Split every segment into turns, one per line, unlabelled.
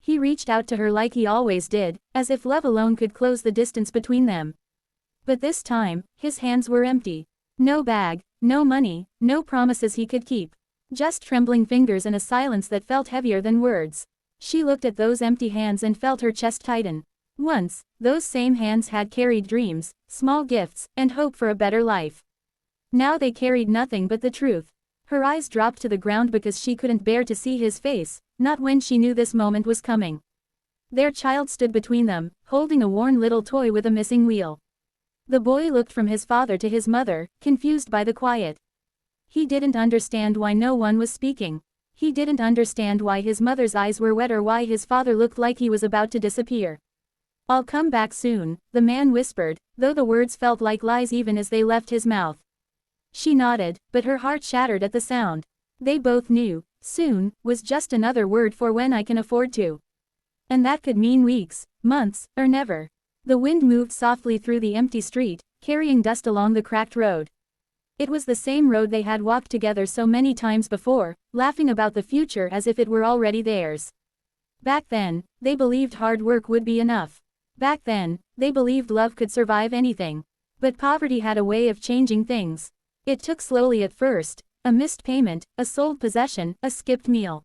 He reached out to her like he always did, as if love alone could close the distance between them. But this time, his hands were empty. No bag, no money, no promises he could keep. Just trembling fingers and a silence that felt heavier than words. She looked at those empty hands and felt her chest tighten. Once, those same hands had carried dreams, small gifts, and hope for a better life. Now they carried nothing but the truth. Her eyes dropped to the ground because she couldn't bear to see his face, not when she knew this moment was coming. Their child stood between them, holding a worn little toy with a missing wheel. The boy looked from his father to his mother, confused by the quiet. He didn't understand why no one was speaking. He didn't understand why his mother's eyes were wet or why his father looked like he was about to disappear. "I'll come back soon," the man whispered, though the words felt like lies even as they left his mouth. She nodded, but her heart shattered at the sound. They both knew, soon, was just another word for when I can afford to. And that could mean weeks, months, or never. The wind moved softly through the empty street, carrying dust along the cracked road. It was the same road they had walked together so many times before, laughing about the future as if it were already theirs. Back then, they believed hard work would be enough. Back then, they believed love could survive anything. But poverty had a way of changing things. It took slowly at first, a missed payment, a sold possession, a skipped meal.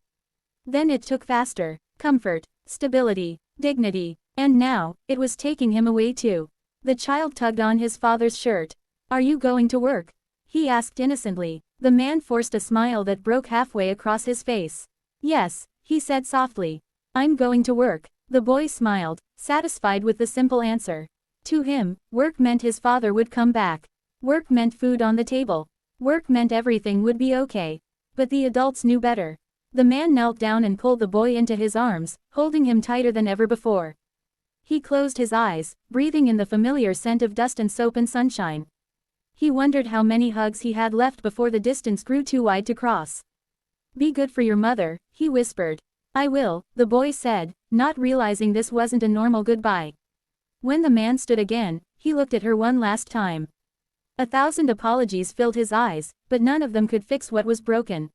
Then it took faster, comfort, stability, dignity, and now, it was taking him away too. The child tugged on his father's shirt. "Are you going to work?" he asked innocently. The man forced a smile that broke halfway across his face. "Yes," he said softly. "I'm going to work." The boy smiled, satisfied with the simple answer. To him, work meant his father would come back. Work meant food on the table. Work meant everything would be okay. But the adults knew better. The man knelt down and pulled the boy into his arms, holding him tighter than ever before. He closed his eyes, breathing in the familiar scent of dust and soap and sunshine. He wondered how many hugs he had left before the distance grew too wide to cross. "Be good for your mother," he whispered. "I will," the boy said, not realizing this wasn't a normal goodbye. When the man stood again, he looked at her one last time. 1,000 apologies filled his eyes, but none of them could fix what was broken.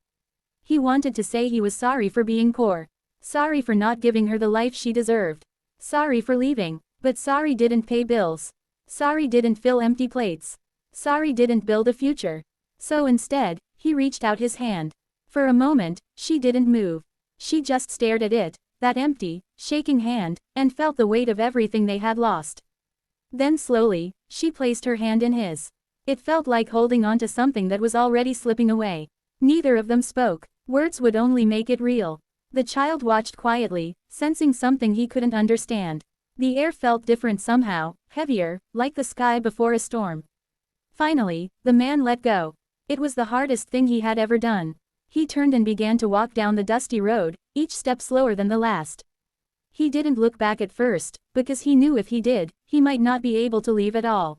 He wanted to say he was sorry for being poor. Sorry for not giving her the life she deserved. Sorry for leaving, but sorry didn't pay bills. Sorry didn't fill empty plates. Sorry didn't build a future. So instead, he reached out his hand. For a moment, she didn't move. She just stared at it, that empty, shaking hand, and felt the weight of everything they had lost. Then slowly, she placed her hand in his. It felt like holding on to something that was already slipping away. Neither of them spoke. Words would only make it real. The child watched quietly, sensing something he couldn't understand. The air felt different somehow, heavier, like the sky before a storm. Finally, the man let go. It was the hardest thing he had ever done. He turned and began to walk down the dusty road, each step slower than the last. He didn't look back at first, because he knew if he did, he might not be able to leave at all.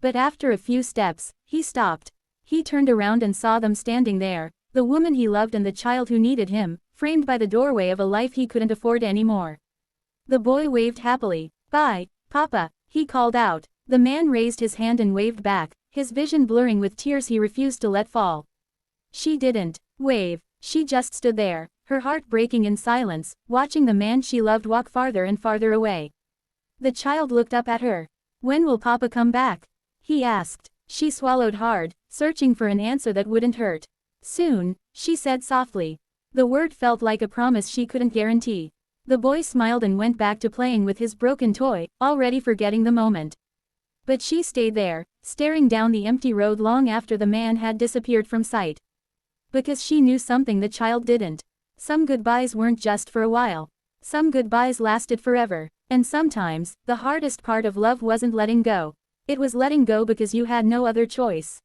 But after a few steps, he stopped. He turned around and saw them standing there, the woman he loved and the child who needed him, framed by the doorway of a life he couldn't afford anymore. The boy waved happily. "Bye, Papa," he called out. The man raised his hand and waved back, his vision blurring with tears he refused to let fall. She didn't wave, she just stood there, her heart breaking in silence, watching the man she loved walk farther and farther away. The child looked up at her. "When will Papa come back?" he asked. She swallowed hard, searching for an answer that wouldn't hurt. "Soon," she said softly. The word felt like a promise she couldn't guarantee. The boy smiled and went back to playing with his broken toy, already forgetting the moment. But she stayed there, staring down the empty road long after the man had disappeared from sight. Because she knew something the child didn't. Some goodbyes weren't just for a while. Some goodbyes lasted forever. And sometimes, the hardest part of love wasn't letting go. It was letting go because you had no other choice.